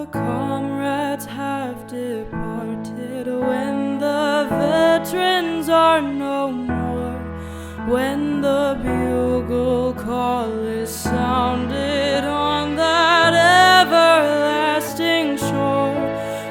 the comrades have departed, when the veterans are no more, when the bugle call is sounded on that everlasting shore,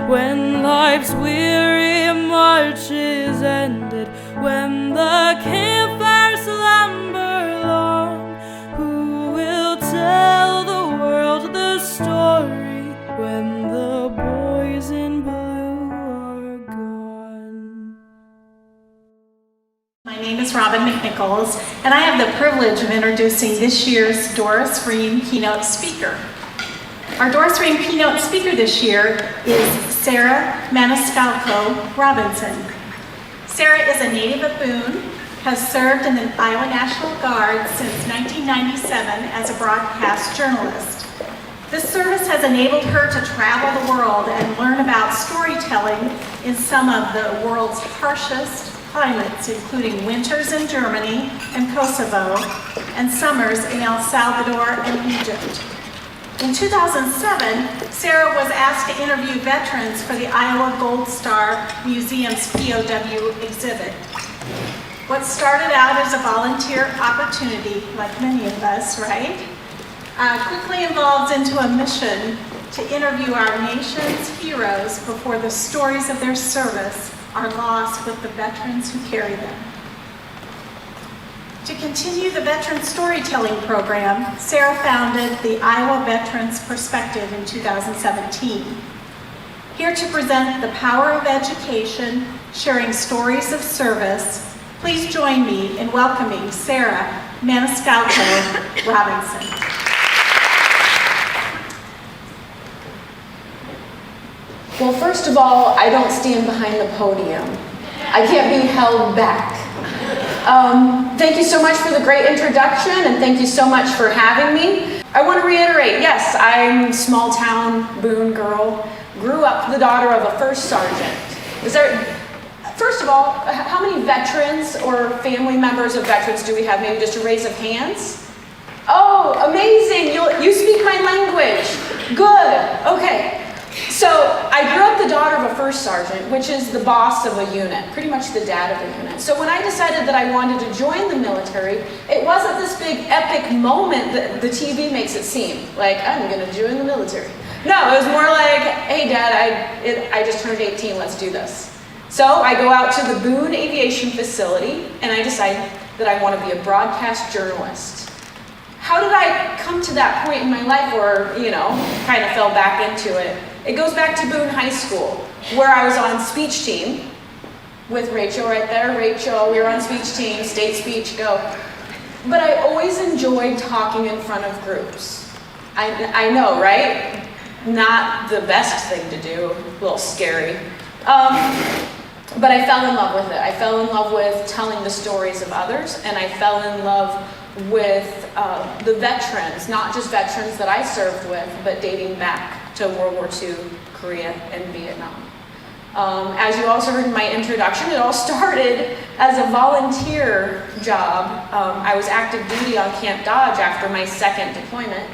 when life's weary march is ended, when the campfire slumber long, who will tell the world the story when the boys in blue are gone? My name is Robin McNichols, and I have the privilege of introducing this year's Doris Ream Keynote speaker. Our Doris Ream Keynote speaker this year is Sarah Maniscalco Robinson. Sarah is a native of Boone, has served in the Iowa National Guard since 1997 as a broadcast journalist. This service has enabled her to travel the world and learn about storytelling in some of the world's harshest climates, including winters in Germany and Kosovo, and summers in El Salvador and Egypt. In 2007, Sarah was asked to interview veterans for the Iowa Gold Star Museum's POW exhibit. What started out as a volunteer opportunity, like many of us, right, quickly evolved into a mission to interview our nation's heroes before the stories of their service are lost with the veterans who carry them. To continue the Veteran Storytelling Program, Sarah founded the Iowa Veterans Perspective in 2017. Here to present the power of education, sharing stories of service, please join me in welcoming Sarah Maniscalco Robinson. Well, first of all, I don't stand behind the podium. I can't be held back. Thank you so much for the great introduction, and thank you so much for having me. I want to reiterate, yes, I'm a small town Boone girl, grew up the daughter of a first sergeant. First of all, how many veterans or family members of veterans do we have? Maybe just a raise of hands? Oh, amazing, you speak my language. Good, okay. So I grew up the daughter of a first sergeant, which is the boss of a unit, pretty much the dad of a unit. So when I decided that I wanted to join the military, it wasn't this big epic moment that the TV makes it seem, like I'm gonna join the military. No, it was more like, hey Dad, I just turned 18, let's do this. So I go out to the Boone Aviation Facility and I decide that I want to be a broadcast journalist. How did I come to that point in my life where, kind of fell back into it? It goes back to Boone High School, where I was on speech team with Rachel right there. Rachel, we were on speech team, state speech, go. But I always enjoyed talking in front of groups. I know, right? Not the best thing to do, a little scary. But I fell in love with it. I fell in love with telling the stories of others, and I fell in love with the veterans, not just veterans that I served with, but dating back to World War II, Korea, and Vietnam. As you also heard in my introduction, it all started as a volunteer job. I was active duty on Camp Dodge after my second deployment,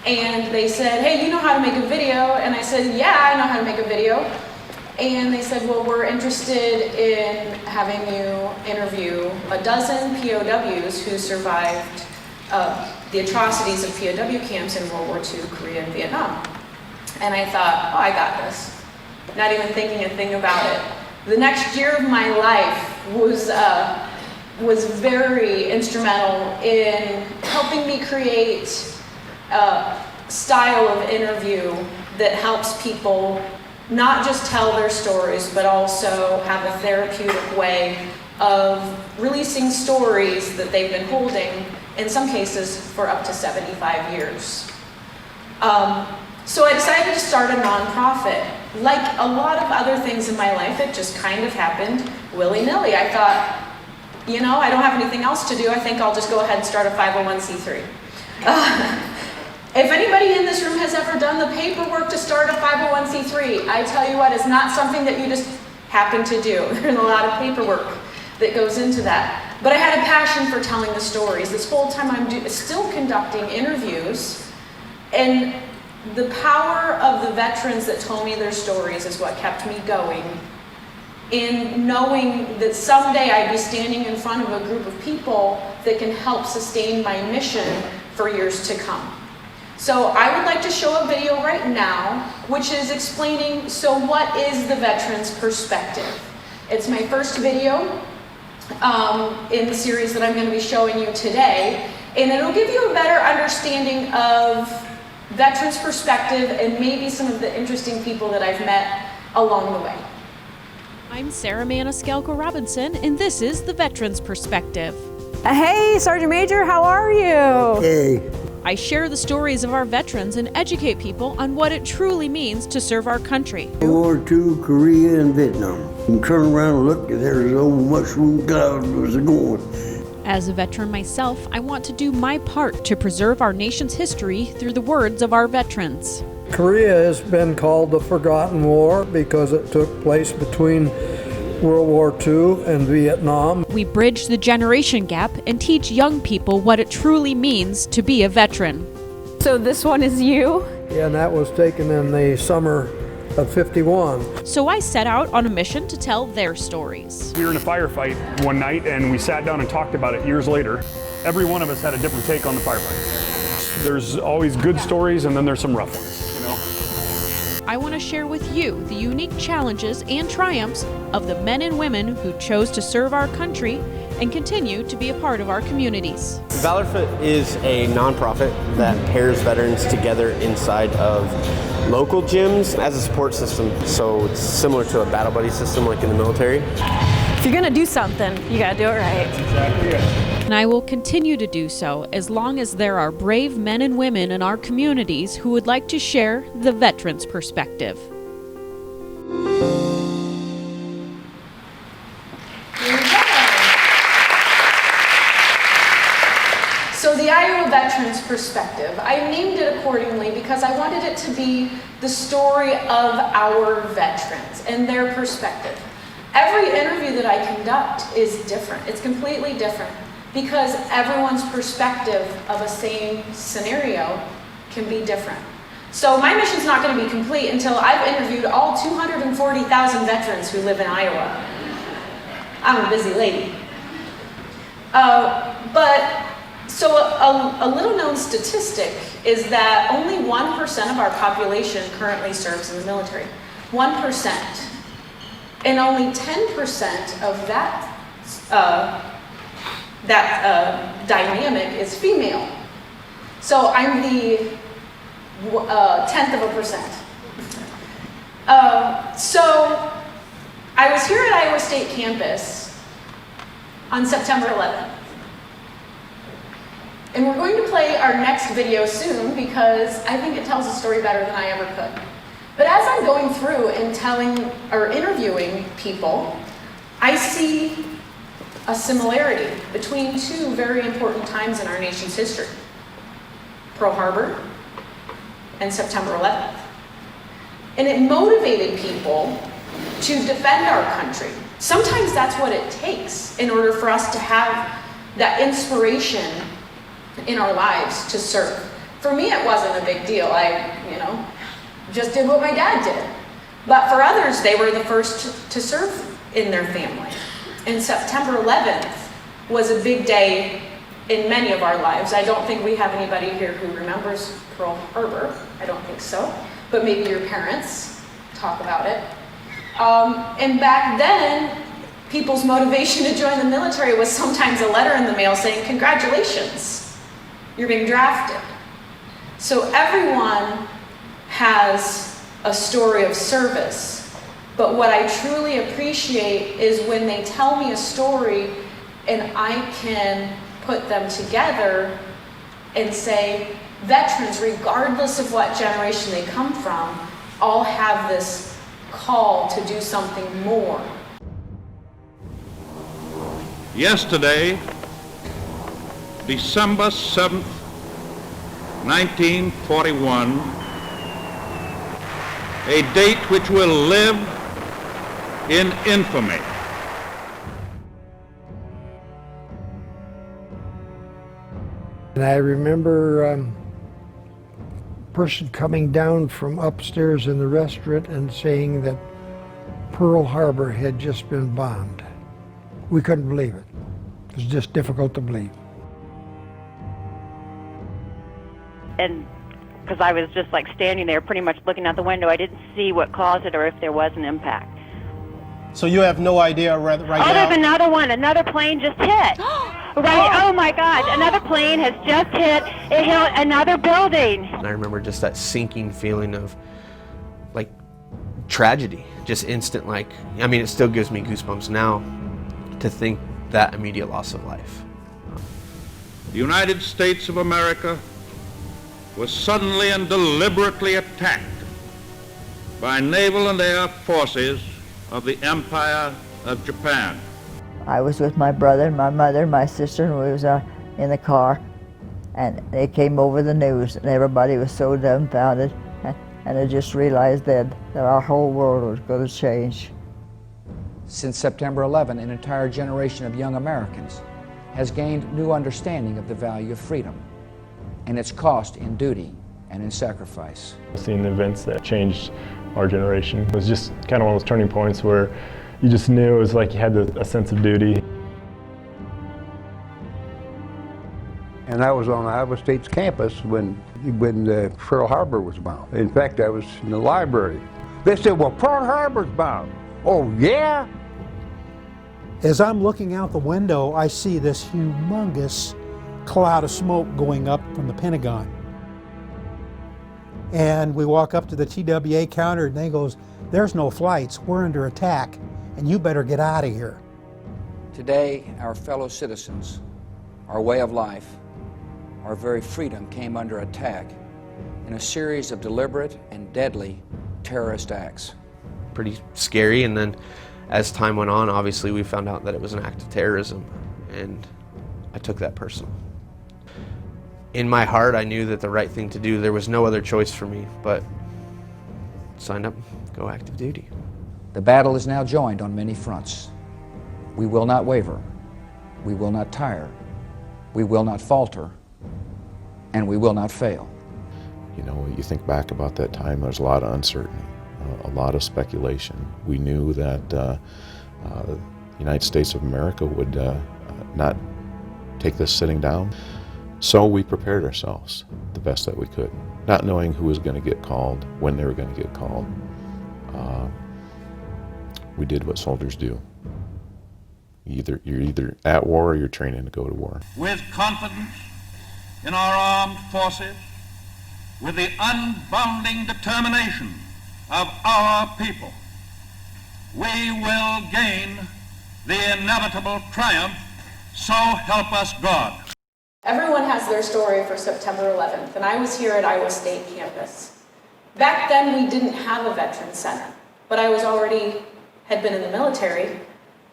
and they said, hey, you know how to make a video? And I said, yeah, I know how to make a video. And they said, well, we're interested in having you interview a dozen POWs who survived the atrocities of POW camps in World War II, Korea, and Vietnam. And I thought, oh, I got this. Not even thinking a thing about it. The next year of my life was very instrumental in helping me create a style of interview that helps people not just tell their stories, but also have a therapeutic way of releasing stories that they've been holding, in some cases, for up to 75 years. So I decided to start a nonprofit. Like a lot of other things in my life, it just kind of happened willy-nilly. I thought, I don't have anything else to do. I think I'll just go ahead and start a 501c3. If anybody in this room has ever done the paperwork to start a 501c3, I tell you what, it's not something that you just happen to do. There's a lot of paperwork that goes into that. But I had a passion for telling the stories. This whole time I'm still conducting interviews, and the power of the veterans that told me their stories is what kept me going, in knowing that someday I'd be standing in front of a group of people that can help sustain my mission for years to come. So I would like to show a video right now, which is explaining, so what is the veteran's perspective? It's my first video in the series that I'm going to be showing you today, and it'll give you a better understanding of veterans' perspective and maybe some of the interesting people that I've met along the way. I'm Sarah Maniscalco Robinson, and this is The Veteran's Perspective. Hey, Sergeant Major, how are you? Hey. I share the stories of our veterans and educate people on what it truly means to serve our country. World War II, Korea, and Vietnam. And turn around and look, there's a old mushroom cloud was going. As a veteran myself, I want to do my part to preserve our nation's history through the words of our veterans. Korea has been called the Forgotten War because it took place between World War II and Vietnam. We bridge the generation gap and teach young people what it truly means to be a veteran. So this one is you? Yeah, and that was taken in the summer of '51. So I set out on a mission to tell their stories. We were in a firefight one night and we sat down and talked about it years later. Every one of us had a different take on the firefight. There's always good stories and then there's some rough ones, you know. I want to share with you the unique challenges and triumphs of the men and women who chose to serve our country and continue to be a part of our communities. ValorFit is a nonprofit that pairs veterans together inside of local gyms as a support system. So it's similar to a battle buddy system like in the military. If you're gonna do something, you gotta do it right. Exactly it. And I will continue to do so as long as there are brave men and women in our communities who would like to share the veteran's perspective. So the Iowa Veterans Perspective, I named it accordingly because I wanted it to be the story of our veterans and their perspective. Every interview that I conduct is different. It's completely different because everyone's perspective of a same scenario can be different. So my mission's not going to be complete until I've interviewed all 240,000 veterans who live in Iowa. I'm a busy lady. So a little known statistic is that only 1% of our population currently serves in the military. 1%. And only 10% of that dynamic is female. So I'm the 0.1%. So I was here at Iowa State campus on September 11th. And we're going to play our next video soon because I think it tells the story better than I ever could. But as I'm going through and telling or interviewing people, I see a similarity between two very important times in our nation's history. Pearl Harbor and September 11th. And it motivated people to defend our country. Sometimes that's what it takes in order for us to have that inspiration in our lives to serve. For me, it wasn't a big deal. I, just did what my dad did. But for others, they were the first to serve in their family. And September 11th was a big day in many of our lives. I don't think we have anybody here who remembers Pearl Harbor. I don't think so. But maybe your parents talk about it. And back then, people's motivation to join the military was sometimes a letter in the mail saying, "Congratulations, you're being drafted." So everyone has a story of service, but what I truly appreciate is when they tell me a story and I can put them together and say, veterans, regardless of what generation they come from, all have this call to do something more. Yesterday, December 7th, 1941, a date which will live in infamy. And I remember person coming down from upstairs in the restaurant and saying that Pearl Harbor had just been bombed. We couldn't believe it. It was just difficult to believe. And because I was just like standing there pretty much looking out the window, I didn't see what caused it or if there was an impact. So you have no idea right now? Oh, there's another one. Another plane just hit. Right, oh my God, another plane has just hit. It hit another building. And I remember just that sinking feeling of like tragedy, just instant, like, I mean, it still gives me goosebumps now to think that immediate loss of life. The United States of America was suddenly and deliberately attacked by naval and air forces of the Empire of Japan. I was with my brother, my mother, my sister, and we was in the car, and they came over the news, and everybody was so dumbfounded, and I just realized that our whole world was going to change. Since September 11, an entire generation of young Americans has gained new understanding of the value of freedom and its cost in duty and in sacrifice. Seeing the events that changed our generation was just kind of one of those turning points where you just knew it was like you had a sense of duty. And I was on Iowa State's campus when Pearl Harbor was bombed. In fact, I was in the library. They said, well, Pearl Harbor's bombed. Oh, yeah? As I'm looking out the window, I see this humongous cloud of smoke going up from the Pentagon. And we walk up to the TWA counter and they goes, there's no flights, we're under attack, and you better get out of here. Today, our fellow citizens, our way of life, our very freedom came under attack in a series of deliberate and deadly terrorist acts. Pretty scary, and then as time went on, obviously we found out that it was an act of terrorism, and I took that personal. In my heart, I knew that the right thing to do, there was no other choice for me, but sign up, go active duty. The battle is now joined on many fronts. We will not waver, we will not tire, we will not falter, and we will not fail. You know, you think back about that time, there's a lot of uncertainty, a lot of speculation. We knew that the United States of America would not take this sitting down. So we prepared ourselves the best that we could, not knowing who was going to get called, when they were going to get called. We did what soldiers do. You're either at war or you're training to go to war. With confidence in our armed forces, with the unbounding determination of our people, we will gain the inevitable triumph, so help us God. Everyone has their story for September 11th, and I was here at Iowa State campus. Back then, we didn't have a Veterans Center, but I had been in the military,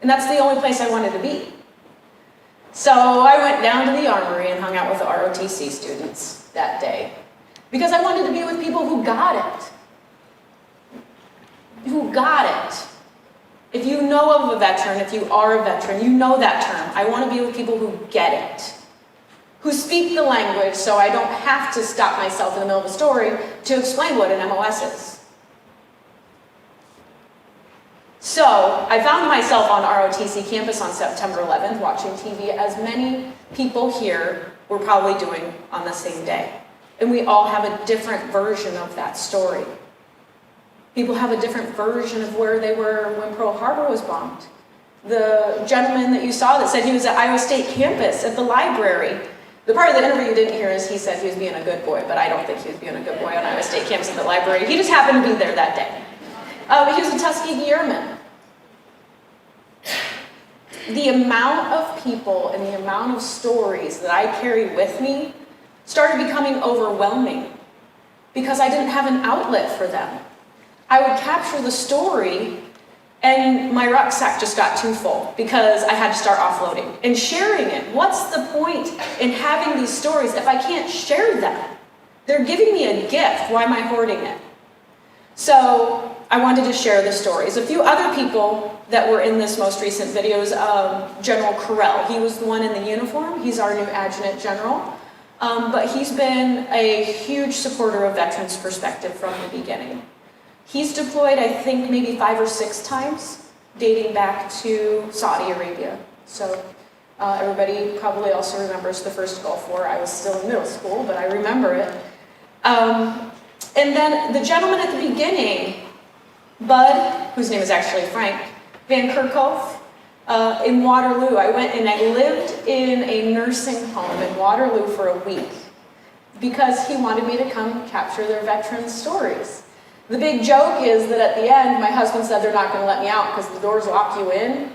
and that's the only place I wanted to be. So I went down to the armory and hung out with the ROTC students that day, because I wanted to be with people who got it. Who got it. If you know of a veteran, if you are a veteran, you know that term. I want to be with people who get it, who speak the language so I don't have to stop myself in the middle of a story to explain what an MOS is. So I found myself on ROTC campus on September 11th watching TV, as many people here were probably doing on the same day. And we all have a different version of that story. People have a different version of where they were when Pearl Harbor was bombed. The gentleman that you saw that said he was at Iowa State campus at the library, the part of the interview you didn't hear is he said he was being a good boy, but I don't think he was being a good boy on Iowa State campus at the library. He just happened to be there that day. He was a Tuskegee Airman. The amount of people and the amount of stories that I carry with me started becoming overwhelming because I didn't have an outlet for them. I would capture the story and my rucksack just got too full because I had to start offloading and sharing it. What's the point in having these stories if I can't share them? They're giving me a gift. Why am I hoarding it? So I wanted to share the stories. A few other people that were in this most recent video is General Carell. He was the one in the uniform. He's our new adjutant general. but he's been a huge supporter of Veterans Perspective from the beginning. He's deployed, I think, maybe 5 or 6 times, dating back to Saudi Arabia. So everybody probably also remembers the first Gulf War. I was still in middle school, but I remember it. And then the gentleman at the beginning, Bud, whose name is actually Frank, Van Kerkhove, in Waterloo. I went and I lived in a nursing home in Waterloo for a week because he wanted me to come capture their veterans' stories. The big joke is that at the end, my husband said they're not going to let me out because the doors lock you in.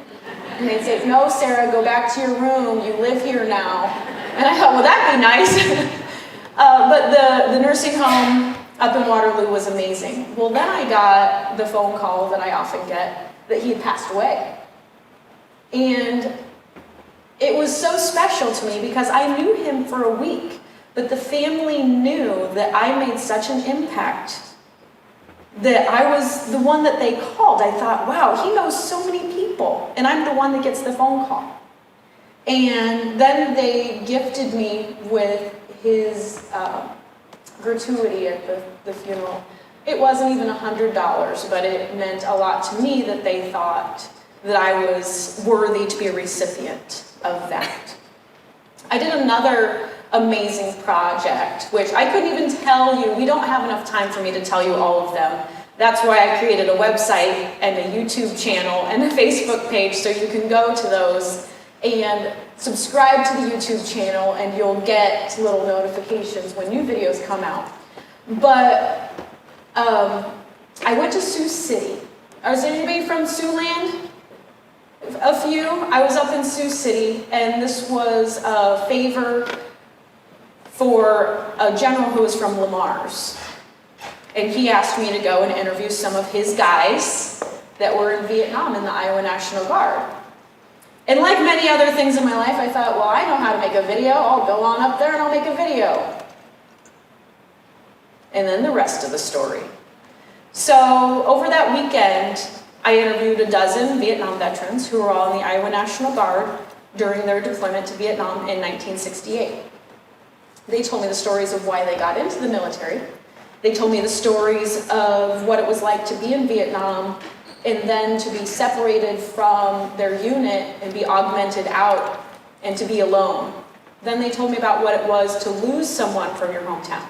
And they'd say, no, Sarah, go back to your room. You live here now. And I thought, well, that'd be nice. But the nursing home up in Waterloo was amazing. Well, then I got the phone call that I often get that he had passed away. And it was so special to me because I knew him for a week, but the family knew that I made such an impact that I was the one that they called. I thought, wow, he knows so many people, and I'm the one that gets the phone call. And then they gifted me with his gratuity at the funeral. It wasn't even $100, but it meant a lot to me that they thought that I was worthy to be a recipient of that. I did another amazing project, which I couldn't even tell you. We don't have enough time for me to tell you all of them. That's why I created a website and a YouTube channel and a Facebook page, so you can go to those and subscribe to the YouTube channel and you'll get little notifications when new videos come out. But I went to Sioux City. Is anybody from Siouxland? A few. I was up in Sioux City, and this was a favor for a general who was from Lamar's. And he asked me to go and interview some of his guys that were in Vietnam in the Iowa National Guard. And like many other things in my life, I thought, well, I know how to make a video. I'll go on up there and I'll make a video. And then the rest of the story. So over that weekend, I interviewed a dozen Vietnam veterans who were all in the Iowa National Guard during their deployment to Vietnam in 1968. They told me the stories of why they got into the military. They told me the stories of what it was like to be in Vietnam and then to be separated from their unit and be augmented out and to be alone. Then they told me about what it was to lose someone from your hometown.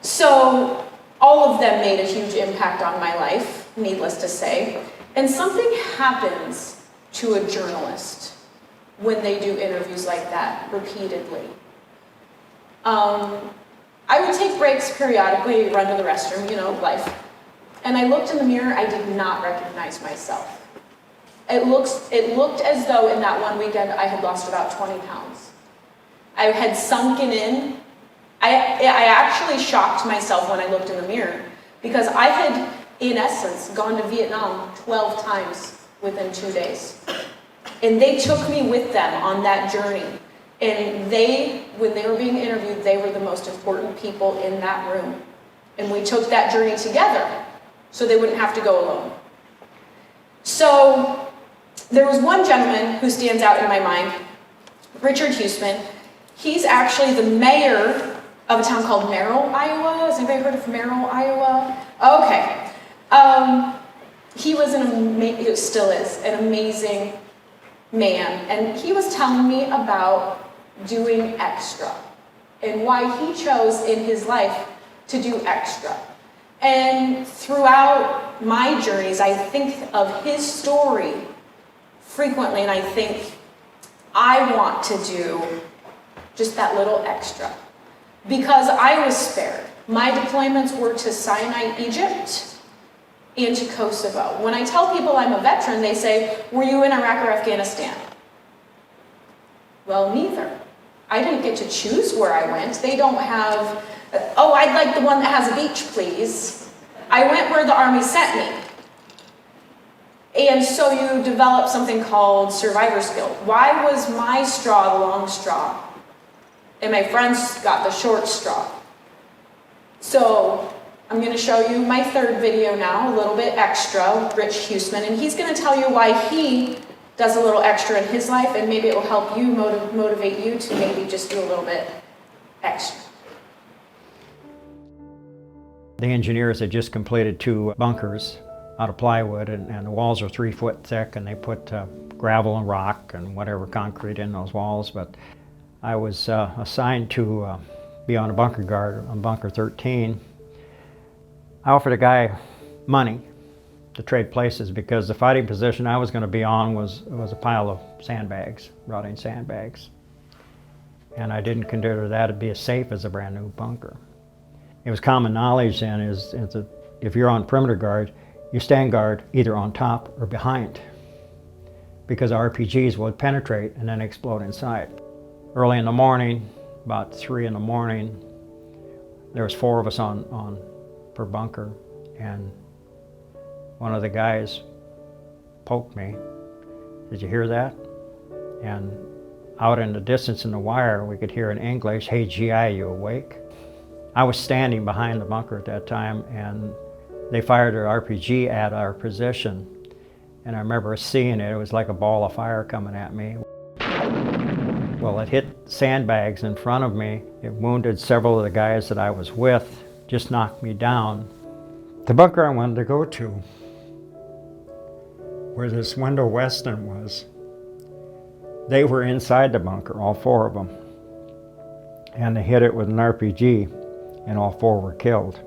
So all of them made a huge impact on my life, needless to say. And something happens to a journalist when they do interviews like that repeatedly. I would take breaks periodically, run to the restroom, you know, life. And I looked in the mirror, I did not recognize myself. It looked as though in that one weekend I had lost about 20 pounds. I had sunken in. I actually shocked myself when I looked in the mirror because I had, in essence, gone to Vietnam 12 times within 2 days. And they took me with them on that journey. And when they were being interviewed, they were the most important people in that room. And we took that journey together so they wouldn't have to go alone. So there was one gentleman who stands out in my mind, Richard Huseman. He's actually the mayor of a town called Merrill, Iowa. Has anybody heard of Merrill, Iowa? Okay. He was still is an amazing man. And he was telling me about doing extra and why he chose in his life to do extra. And throughout my journeys, I think of his story frequently, and I think I want to do just that little extra. Because I was spared. My deployments were to Sinai, Egypt, and to Kosovo. When I tell people I'm a veteran, they say, were you in Iraq or Afghanistan? Well, neither. I didn't get to choose where I went. They don't have, oh, I'd like the one that has a beach, please. I went where the Army sent me. And so you develop something called survivor's guilt. Why was my straw the long straw? And my friends got the short straw. So I'm going to show you my third video now, a little bit extra, Rich Huseman, and he's going to tell you why he does a little extra in his life, and maybe it will help you motivate you to maybe just do a little bit extra. The engineers had just completed 2 bunkers out of plywood, and the walls are 3 foot thick, and they put gravel and rock and whatever concrete in those walls. But I was assigned to be on a bunker guard on bunker 13. I offered a guy money to trade places because the fighting position I was going to be on was a pile of sandbags, rotting sandbags. And I didn't consider that to be as safe as a brand new bunker. It was common knowledge then is that if you're on perimeter guard, you stand guard either on top or behind because RPGs would penetrate and then explode inside. Early in the morning, about 3 in the morning, there was 4 of us on per bunker, and one of the guys poked me. Did you hear that? And out in the distance in the wire, we could hear in English, "Hey GI, you awake?" I was standing behind the bunker at that time, and they fired their RPG at our position. And I remember seeing it. It was like a ball of fire coming at me. Well, it hit sandbags in front of me. It wounded several of the guys that I was with, just knocked me down. The bunker I wanted to go to, where this window western was, they were inside the bunker, all 4 of them. And they hit it with an RPG, and all 4 were killed.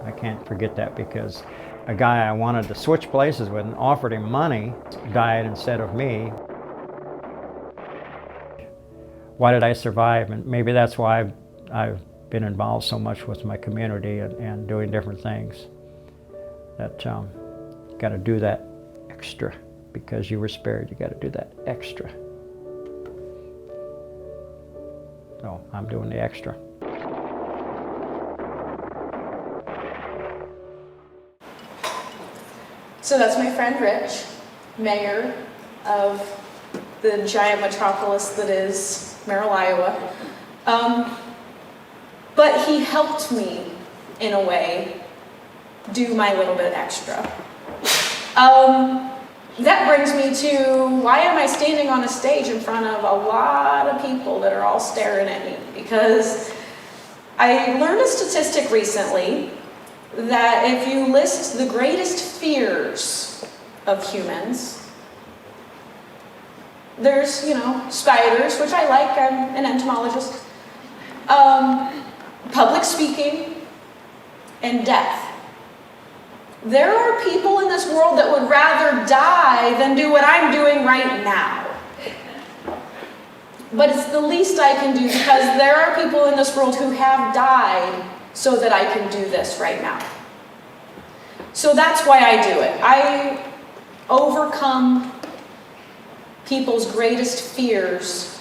I can't forget that because a guy I wanted to switch places with and offered him money died instead of me. Why did I survive? And maybe that's why I've been involved so much with my community and doing different things. That got to do that extra. Because you were spared, you got to do that extra. So I'm doing the extra. So that's my friend Rich, mayor of the giant metropolis that is Merrill, Iowa. But he helped me, in a way, do my little bit extra. That brings me to, why am I standing on a stage in front of a lot of people that are all staring at me? Because I learned a statistic recently that if you list the greatest fears of humans, there's, spiders, which I like, I'm an entomologist, public speaking, and death. There are people in this world that would rather die than do what I'm doing right now. But it's the least I can do because there are people in this world who have died so that I can do this right now. So that's why I do it. I overcome people's greatest fears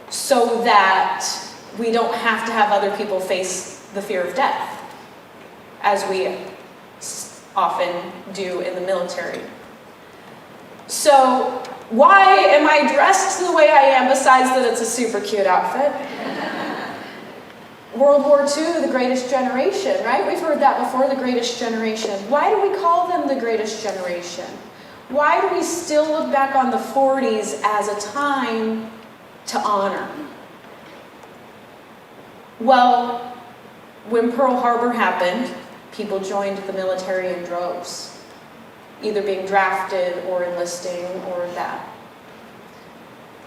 so that we don't have to have other people face the fear of death, as we often do in the military. So why am I dressed the way I am besides that it's a super cute outfit? World War II, the greatest generation, right? We've heard that before, the greatest generation. Why do we call them the greatest generation? Why do we still look back on the 40s as a time to honor? Well, when Pearl Harbor happened, people joined the military in droves, either being drafted or enlisting or that.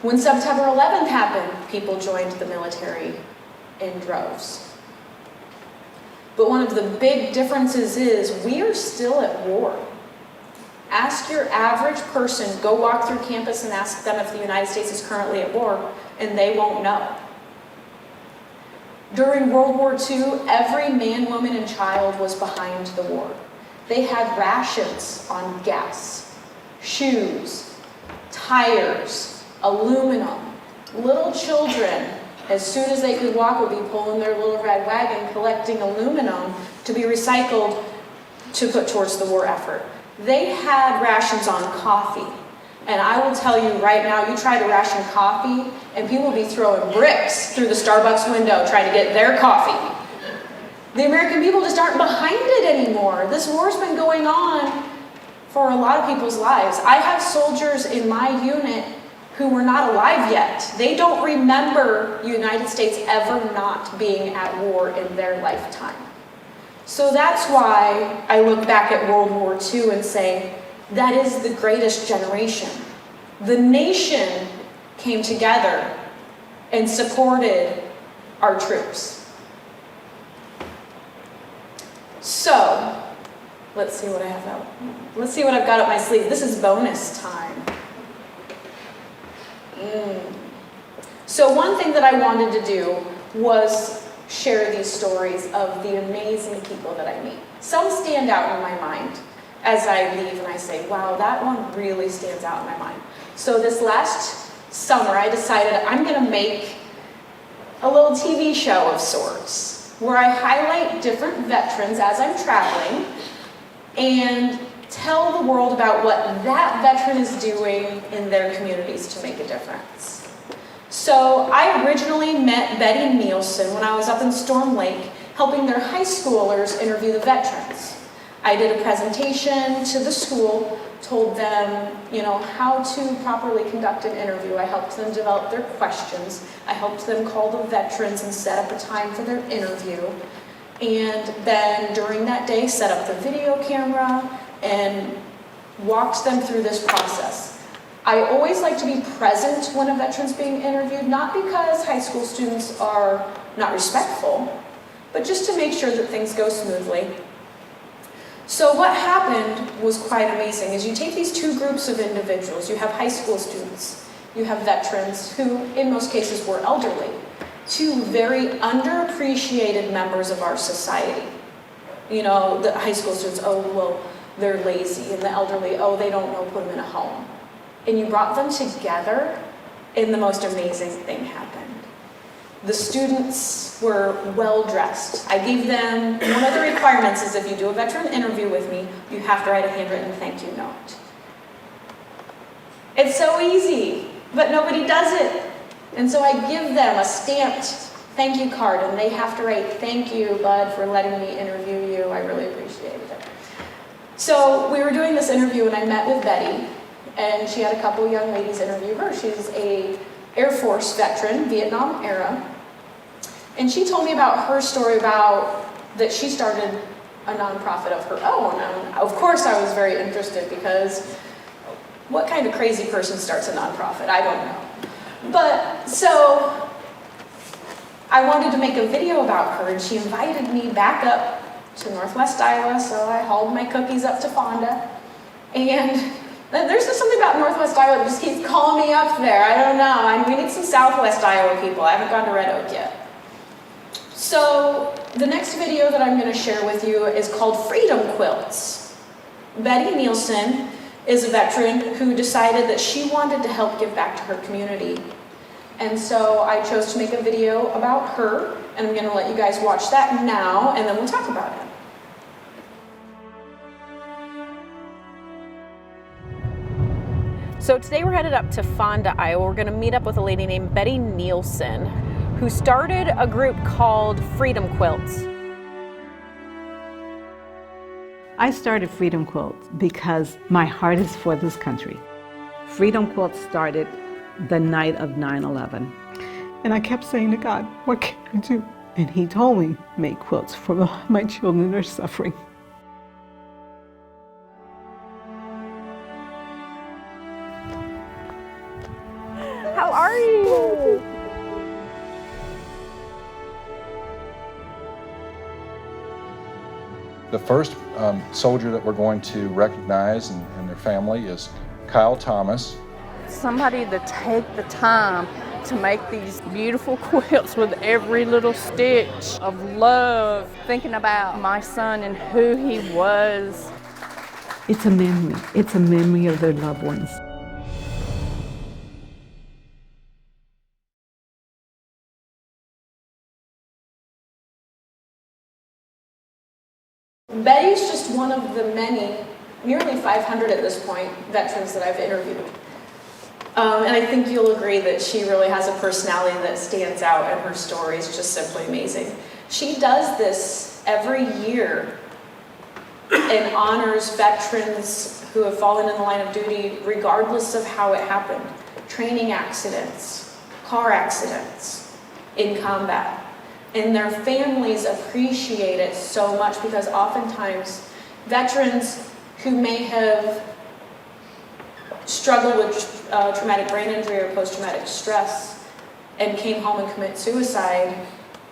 When September 11th happened, people joined the military in droves. But one of the big differences is we are still at war. Ask your average person, go walk through campus and ask them if the United States is currently at war, and they won't know. During World War II, every man, woman, and child was behind the war. They had rations on gas, shoes, tires, aluminum. Little children, as soon as they could walk, would be pulling their little red wagon, collecting aluminum to be recycled to put towards the war effort. They had rations on coffee. And I will tell you right now, you try to ration coffee, and people will be throwing bricks through the Starbucks window trying to get their coffee. The American people just aren't behind it anymore. This war's been going on for a lot of people's lives. I have soldiers in my unit who were not alive yet. They don't remember the United States ever not being at war in their lifetime. So that's why I look back at World War II and say, that is the greatest generation. The nation came together and supported our troops. So, let's see what I have out. Let's see what I've got up my sleeve. This is bonus time. So one thing that I wanted to do was share these stories of the amazing people that I meet. Some stand out in my mind as I leave and I say, wow, that one really stands out in my mind. So this last summer I decided I'm going to make a little TV show of sorts where I highlight different veterans as I'm traveling and tell the world about what that veteran is doing in their communities to make a difference. So I originally met Betty Nielsen when I was up in Storm Lake helping their high schoolers interview the veterans. I did a presentation to the school, told them, how to properly conduct an interview. I helped them develop their questions. I helped them call the veterans and set up a time for their interview. And then during that day, set up the video camera and walked them through this process. I always like to be present when a veteran's being interviewed, not because high school students are not respectful, but just to make sure that things go smoothly. So what happened was quite amazing, is you take these two groups of individuals, you have high school students, you have veterans who in most cases were elderly, two very underappreciated members of our society. The high school students, oh, well, they're lazy, and the elderly, oh, they don't know, put them in a home. And you brought them together, and the most amazing thing happened. The students were well-dressed. I gave them, one of the requirements is if you do a veteran interview with me, you have to write a handwritten thank you note. It's so easy, but nobody does it. And so I give them a stamped thank you card, and they have to write, thank you, Bud, for letting me interview you. I really appreciated it. So we were doing this interview, and I met with Betty, and she had a couple young ladies interview her. She's a Air Force veteran, Vietnam era. And she told me about her story about that she started a nonprofit of her own. And of course I was very interested, because what kind of crazy person starts a nonprofit? I don't know. But so I wanted to make a video about her, and she invited me back up to Northwest Iowa, so I hauled my cookies up to Fonda. And there's just something about Northwest Iowa that just keeps calling me up there. I don't know. We need some Southwest Iowa people. I haven't gone to Red Oak yet. So the next video that I'm going to share with you is called Freedom Quilts. Betty Nielsen is a veteran who decided that she wanted to help give back to her community. And so I chose to make a video about her, and I'm going to let you guys watch that now, and then we'll talk about it. So today we're headed up to Fonda, Iowa. We're going to meet up with a lady named Betty Nielsen, who started a group called Freedom Quilts. I started Freedom Quilts because my heart is for this country. Freedom Quilts started the night of 9/11. And I kept saying to God, what can I do? And He told me, make quilts for my children that are suffering. How are you? The first soldier that we're going to recognize and their family is Kyle Thomas. Somebody to take the time to make these beautiful quilts with every little stitch of love, thinking about my son and who he was. It's a memory. It's a memory of their loved ones. Betty's just one of the many, nearly 500 at this point, veterans that I've interviewed. And I think you'll agree that she really has a personality that stands out, and her story is just simply amazing. She does this every year and honors veterans who have fallen in the line of duty regardless of how it happened. Training accidents, car accidents, in combat. And their families appreciate it so much because oftentimes veterans who may have struggled with traumatic brain injury or post-traumatic stress and came home and commit suicide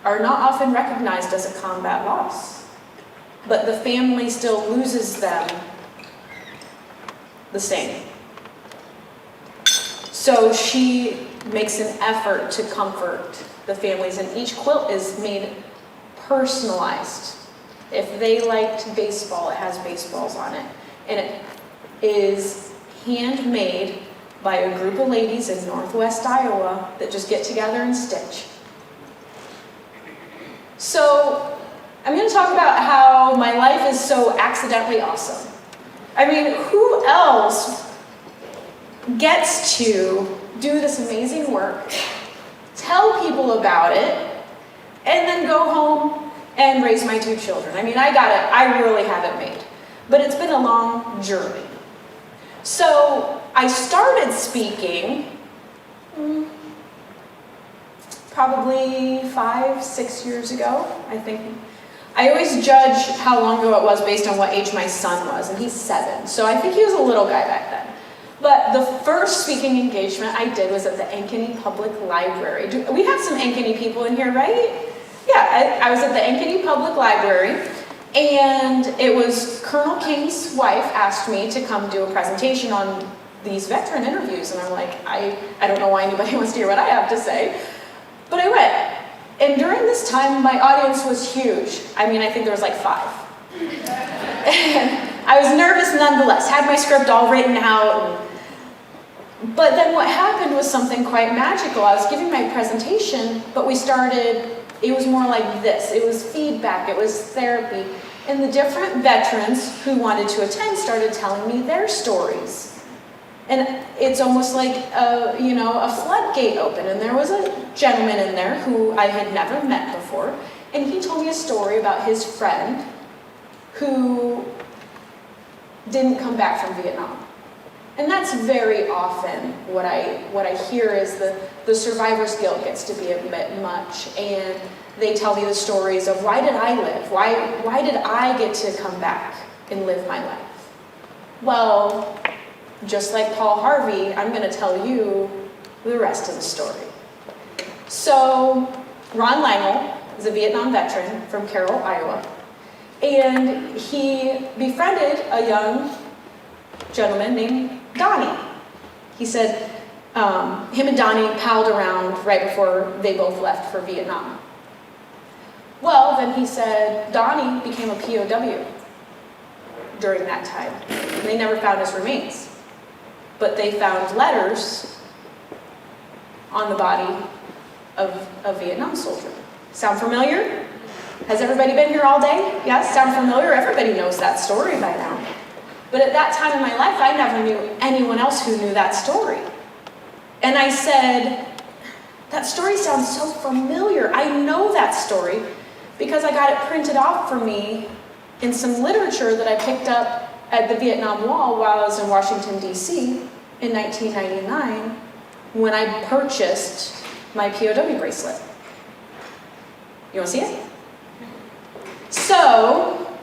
are not often recognized as a combat loss. But the family still loses them the same. So she makes an effort to comfort the families, and each quilt is made personalized. If they liked baseball, it has baseballs on it. And it is handmade by a group of ladies in Northwest Iowa that just get together and stitch. So I'm going to talk about how my life is so accidentally awesome. I mean, who else gets to do this amazing work, tell people about it, and then go home and raise my 2 children? I mean, I got it. I really have it made. But it's been a long journey. So I started speaking probably 5-6 years ago, I think. I always judge how long ago it was based on what age my son was, and he's 7. So I think he was a little guy back then. But the first speaking engagement I did was at the Ankeny Public Library. We have some Ankeny people in here, right? Yeah, I was at the Ankeny Public Library, and it was Colonel King's wife asked me to come do a presentation on these veteran interviews, and I'm like, I don't know why anybody wants to hear what I have to say, but I went. And during this time, my audience was huge. I mean, I think there was like 5. And I was nervous nonetheless, had my script all written out. But then what happened was something quite magical. I was giving my presentation, but it was more like this. It was feedback, it was therapy. And the different veterans who wanted to attend started telling me their stories. And it's almost like a floodgate open. And there was a gentleman in there who I had never met before. And he told me a story about his friend who didn't come back from Vietnam. And that's very often what I hear is the survivor's guilt gets to be a bit much. And they tell me the stories of, why did I live? Why did I get to come back and live my life? Well, just like Paul Harvey, I'm going to tell you the rest of the story. So, Ron Langell is a Vietnam veteran from Carroll, Iowa. And he befriended a young gentleman named Donnie. He said him and Donnie palled around right before they both left for Vietnam. Well, then he said Donnie became a POW during that time. And they never found his remains. But they found letters on the body of a Vietnam soldier. Sound familiar? Has everybody been here all day? Yes, sound familiar? Everybody knows that story by now. But at that time in my life, I never knew anyone else who knew that story. And I said, that story sounds so familiar. I know that story because I got it printed off for me in some literature that I picked up at the Vietnam Wall while I was in Washington, D.C. in 1999 when I purchased my POW bracelet. You want to see it? So,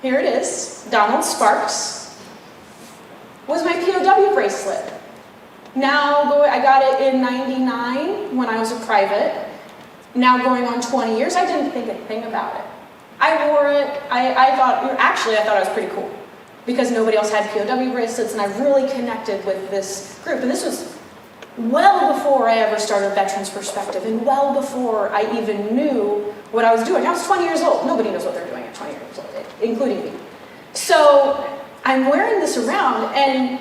here it is. Donald Sparks was my POW bracelet. Now, I got it in 99 when I was a private. Now going on 20 years, I didn't think a thing about it. I wore it, I thought it was pretty cool because nobody else had POW bracelets, and I really connected with this group. And this was well before I ever started Veterans Perspective, and well before I even knew what I was doing. I was 20 years old. Nobody knows what they're doing at 20 years old, including me. So I'm wearing this around, and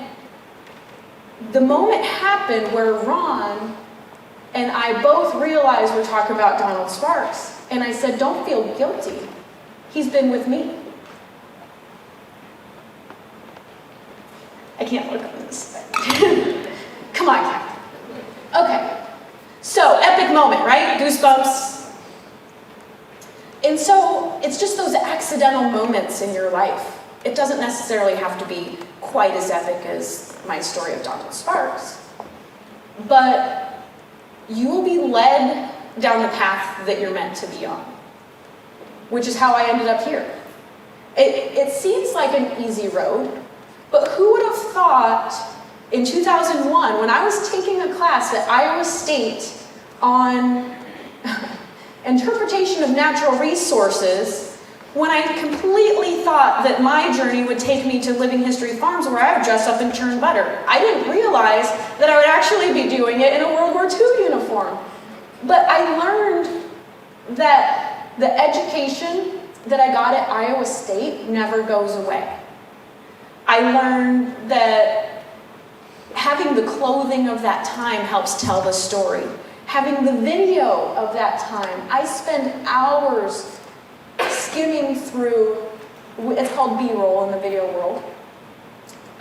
the moment happened where Ron and I both realized we're talking about Donald Sparks. And I said, don't feel guilty. He's been with me. I can't look on this thing. Come on, Kat. Okay. So, epic moment, right? Goosebumps. And so it's just those accidental moments in your life. It doesn't necessarily have to be quite as epic as my story of Donald Sparks, but you will be led down the path that you're meant to be on, which is how I ended up here. It seems like an easy road, but who would have thought in 2001, when I was taking a class at Iowa State on interpretation of natural resources, when I completely thought that my journey would take me to Living History Farms where I would dress up and churn butter. I didn't realize that I would actually be doing it in a World War II uniform. But I learned that the education that I got at Iowa State never goes away. I learned that having the clothing of that time helps tell the story. Having the video of that time, I spend hours skimming through, it's called B-roll in the video world,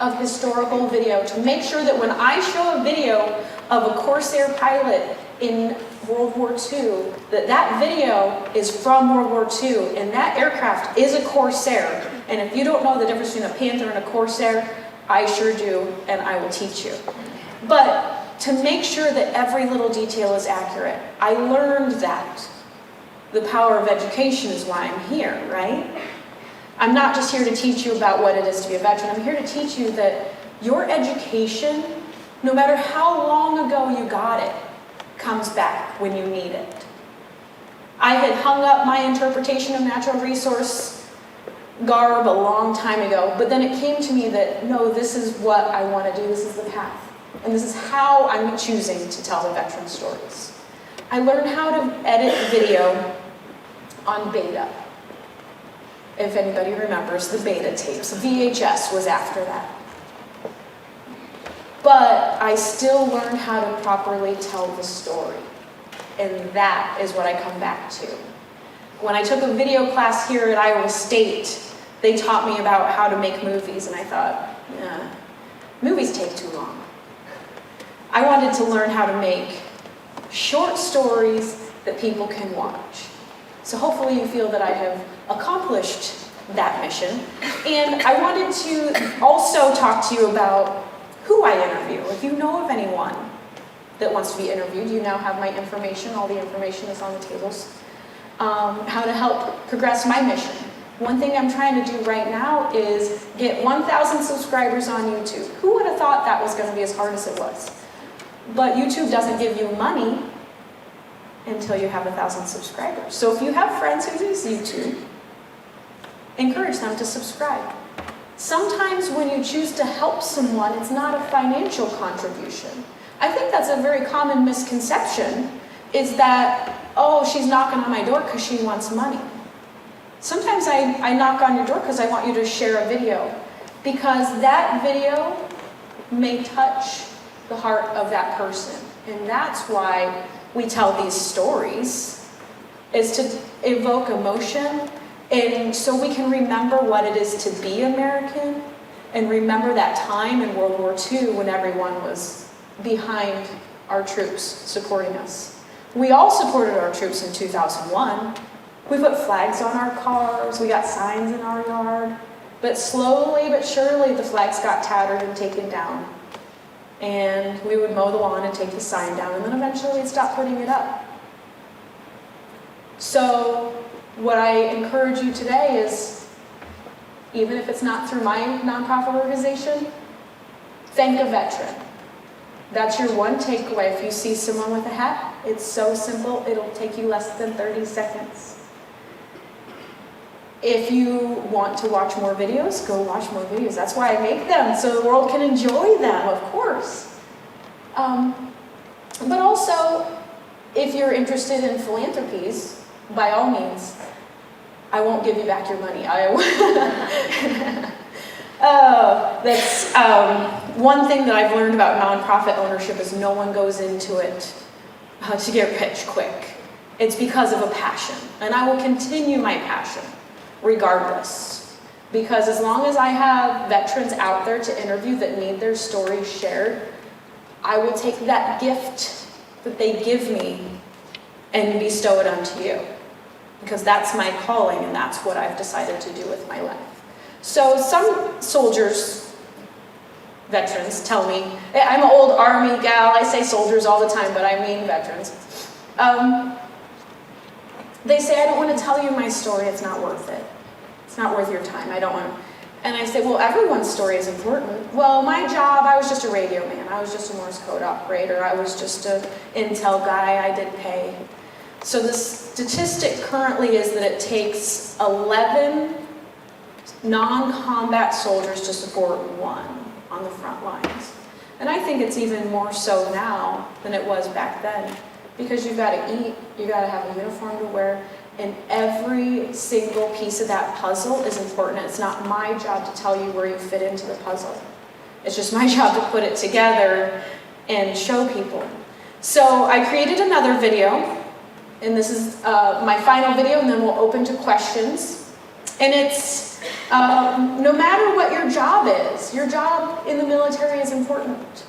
of historical video to make sure that when I show a video of a Corsair pilot in World War II, that video is from World War II, and that aircraft is a Corsair. And if you don't know the difference between a Panther and a Corsair, I sure do, and I will teach you. But to make sure that every little detail is accurate, I learned that. The power of education is why I'm here, right? I'm not just here to teach you about what it is to be a veteran. I'm here to teach you that your education, no matter how long ago you got it, comes back when you need it. I had hung up my interpretation of natural resource garb a long time ago, but then it came to me that, no, this is what I want to do, this is the path. And this is how I'm choosing to tell the veteran stories. I learned how to edit video on beta. If anybody remembers the beta tapes, VHS was after that. But I still learned how to properly tell the story. And that is what I come back to. When I took a video class here at Iowa State, they taught me about how to make movies, and I thought, nah, movies take too long. I wanted to learn how to make short stories that people can watch. So hopefully you feel that I have accomplished that mission. And I wanted to also talk to you about who I interview. If you know of anyone that wants to be interviewed, you now have my information. All the information is on the tables. How to help progress my mission. One thing I'm trying to do right now is get 1,000 subscribers on YouTube. Who would have thought that was going to be as hard as it was? But YouTube doesn't give you money until you have 1,000 subscribers. So if you have friends who use YouTube, encourage them to subscribe. Sometimes when you choose to help someone, it's not a financial contribution. I think that's a very common misconception, is that, oh, she's knocking on my door because she wants money. Sometimes I knock on your door because I want you to share a video, because that video may touch the heart of that person. And that's why we tell these stories, is to evoke emotion, and so we can remember what it is to be American, and remember that time in World War II when everyone was behind our troops supporting us. We all supported our troops in 2001. We put flags on our cars, we got signs in our yard, but slowly but surely the flags got tattered and taken down. And we would mow the lawn and take the sign down, and then eventually we'd stop putting it up. So what I encourage you today is, even if it's not through my nonprofit organization, thank a veteran. That's your one takeaway. If you see someone with a hat, it's so simple, it'll take you less than 30 seconds. If you want to watch more videos, go watch more videos. That's why I make them, so the world can enjoy them, of course. But also, if you're interested in philanthropies, by all means, I won't give you back your money. That's one thing that I've learned about nonprofit ownership is no one goes into it to get rich quick. It's because of a passion, and I will continue my passion regardless. Because as long as I have veterans out there to interview that need their stories shared, I will take that gift that they give me and bestow it unto you. because that's my calling and that's what I've decided to do with my life. So some soldiers, veterans, tell me, I'm an old Army gal, I say soldiers all the time, but I mean veterans. They say, I don't want to tell you my story, it's not worth it. It's not worth your time, I don't want to. And I say, well, everyone's story is important. Well, my job, I was just a radio man. I was just a Morse code operator. I was just an intel guy. I did pay. So the statistic currently is that it takes 11 non-combat soldiers to support one on the front lines. And I think it's even more so now than it was back then, because you've got to eat, you've got to have a uniform to wear, and every single piece of that puzzle is important. It's not my job to tell you where you fit into the puzzle. It's just my job to put it together and show people. So I created another video, and this is my final video, and then we'll open to questions. And it's, no matter what your job in the military is important.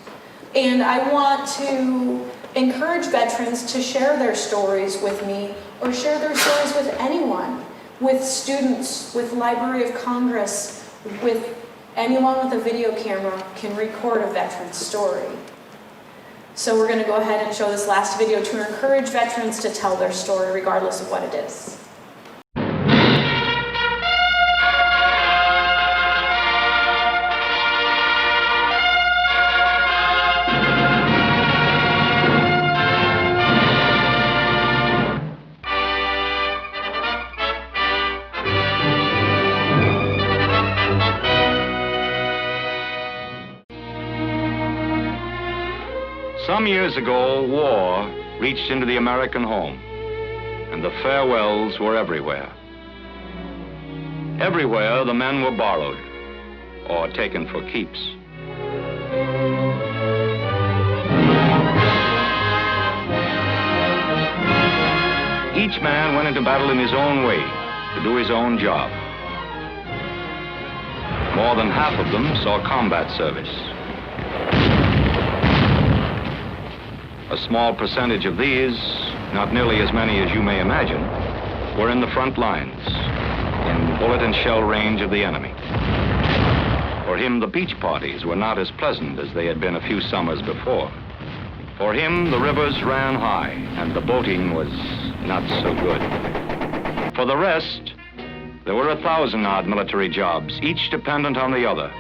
And I want to encourage veterans to share their stories with me or share their stories with anyone, with students, with Library of Congress, with anyone with a video camera can record a veteran's story. So we're going to go ahead and show this last video to encourage veterans to tell their story regardless of what it is. Some years ago, war reached into the American home, and the farewells were everywhere. Everywhere the men were borrowed or taken for keeps. Each man went into battle in his own way to do his own job. More than half of them saw combat service. A small percentage of these, not nearly as many as you may imagine, were in the front lines, in bullet and shell range of the enemy. For him, the beach parties were not as pleasant as they had been a few summers before. For him, the rivers ran high, and the boating was not so good. For the rest, there were 1,000-odd military jobs, each dependent on the other,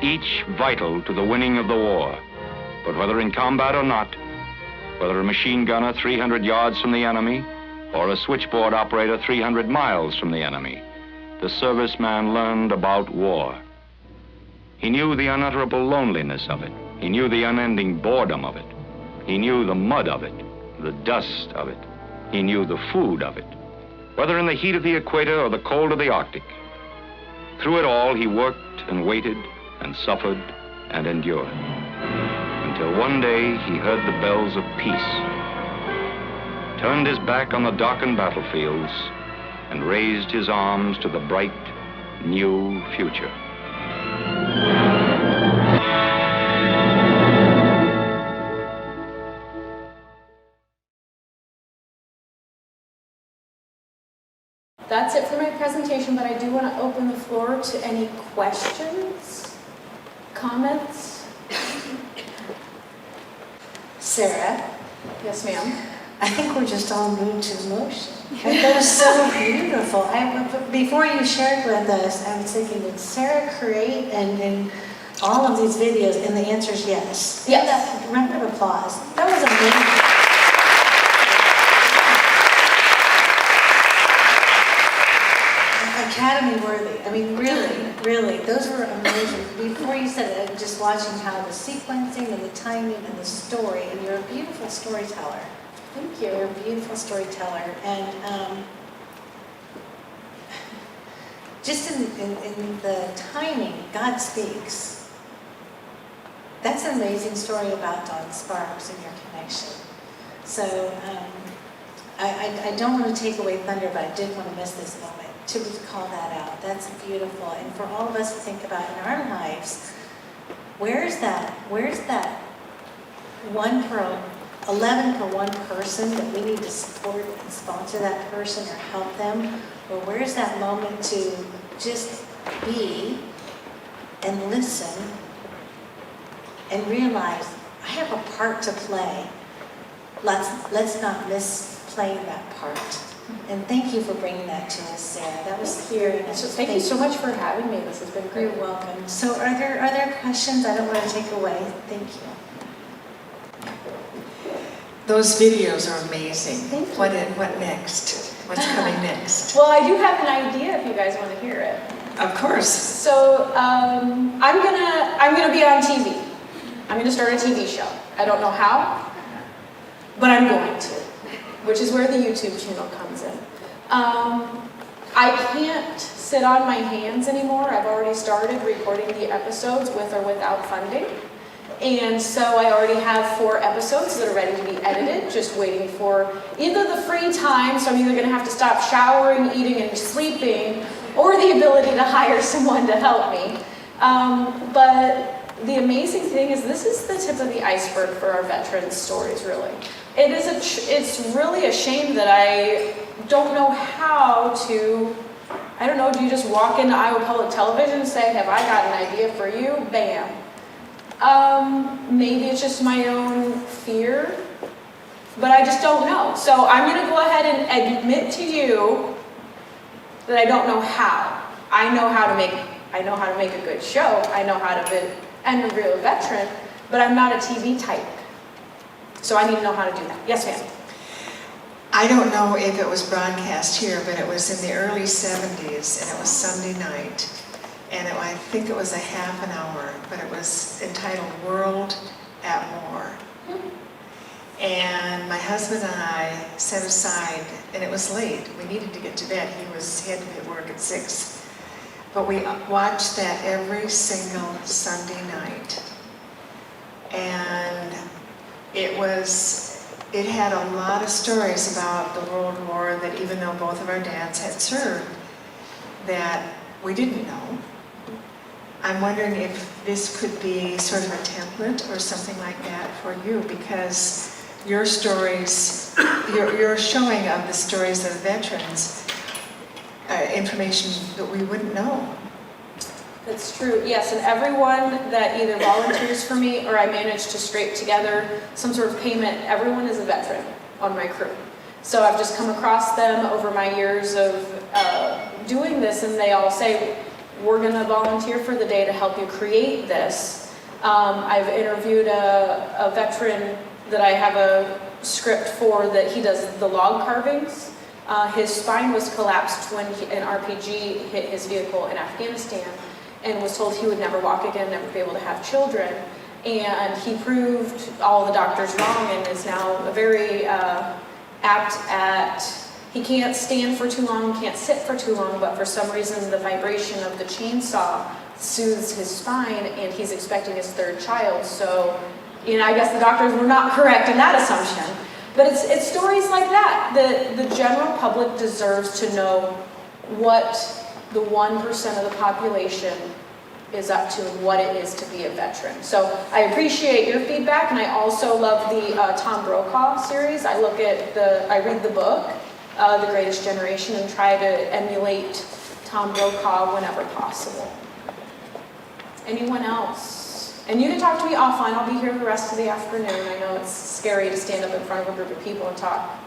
each vital to the winning of the war. But whether in combat or not, whether a machine gunner 300 yards from the enemy or a switchboard operator 300 miles from the enemy, the serviceman learned about war. He knew the unutterable loneliness of it. He knew the unending boredom of it. He knew the mud of it, the dust of it. He knew the food of it, whether in the heat of the equator or the cold of the Arctic. Through it all, he worked and waited and suffered and endured. Until one day he heard the bells of peace, turned his back on the darkened battlefields, and raised his arms to the bright, new future. That's it for my presentation, but I do want to open the floor to any questions, comments. Sarah? Yes, ma'am. I think we're just all moved to emotion. That was so beautiful. Before you shared with us, I was thinking, did Sarah create and all of these videos? And the answer is yes. Yes. Round of applause. That was amazing. Academy worthy. I mean, really, those were amazing. Before you said it, just watching how the sequencing and the timing and the story, and you're a beautiful storyteller. Thank you. You're a beautiful storyteller. And just in the timing, God speaks. That's an amazing story about Dawn Sparks and your connection. So I don't want to take away thunder, but I did want to miss this moment to call that out. That's beautiful. And for all of us to think about in our lives, where's that one pearl 11 for one person, that we need to support and sponsor that person or help them? Or where's that moment to just be and listen and realize I have a part to play. Let's not miss playing that part. And thank you for bringing that to us, Sarah. That was very nice. Thank you so much for having me. This has been great. You're welcome. So are there questions? I don't want to take away. Thank you. Those videos are amazing. Thank you. What next? What's coming next? Well, I do have an idea if you guys want to hear it. Of course. So I'm gonna be on TV. I'm gonna start a TV show. I don't know how, but I'm going to, which is where the YouTube channel comes in. I can't sit on my hands anymore. I've already started recording the episodes with or without funding. And so I already have 4 episodes that are ready to be edited, just waiting for either the free time, so I'm either gonna have to stop showering, eating, and sleeping, or the ability to hire someone to help me. But the amazing thing is this is the tip of the iceberg for our veterans' stories, really. It's really a shame that I don't know how to, I don't know, do you just walk into Iowa Public Television and say, have I got an idea for you? Bam. Maybe it's just my own fear, but I just don't know. So I'm going to go ahead and admit to you that I don't know how. I know how to make a good show. I know how to be and a real veteran, but I'm not a TV type. So I need to know how to do that. Yes, ma'am. I don't know if it was broadcast here, but it was in the early 70s, and it was Sunday night. And I think it was a half an hour, but it was entitled World at War. And my husband and I set aside, and it was late. We needed to get to bed. He had to be at work at 6. But we watched that every single Sunday night. And it had a lot of stories about the World War that even though both of our dads had served, that we didn't know. I'm wondering if this could be sort of a template or something like that for you, because your stories, your showing of the stories of veterans, information that we wouldn't know. That's true, yes, and everyone that either volunteers for me or I manage to scrape together some sort of payment, everyone is a veteran on my crew. So I've just come across them over my years of doing this, and they all say, we're going to volunteer for the day to help you create this. I've interviewed a veteran that I have a script for that he does the log carvings. His spine was collapsed when an RPG hit his vehicle in Afghanistan, and was told he would never walk again, never be able to have children. And he proved all the doctors wrong and is now very apt at, he can't stand for too long, can't sit for too long, but for some reason the vibration of the chainsaw soothes his spine, and he's expecting his 3rd child. So, I guess the doctors were not correct in that assumption. But it's stories like that. The general public deserves to know what the 1% of the population is up to and what it is to be a veteran. So I appreciate your feedback, and I also love the Tom Brokaw series. I read the book, The Greatest Generation, and try to emulate Tom Brokaw whenever possible. Anyone else? And you can talk to me offline. I'll be here the rest of the afternoon. I know it's scary to stand up in front of a group of people and talk.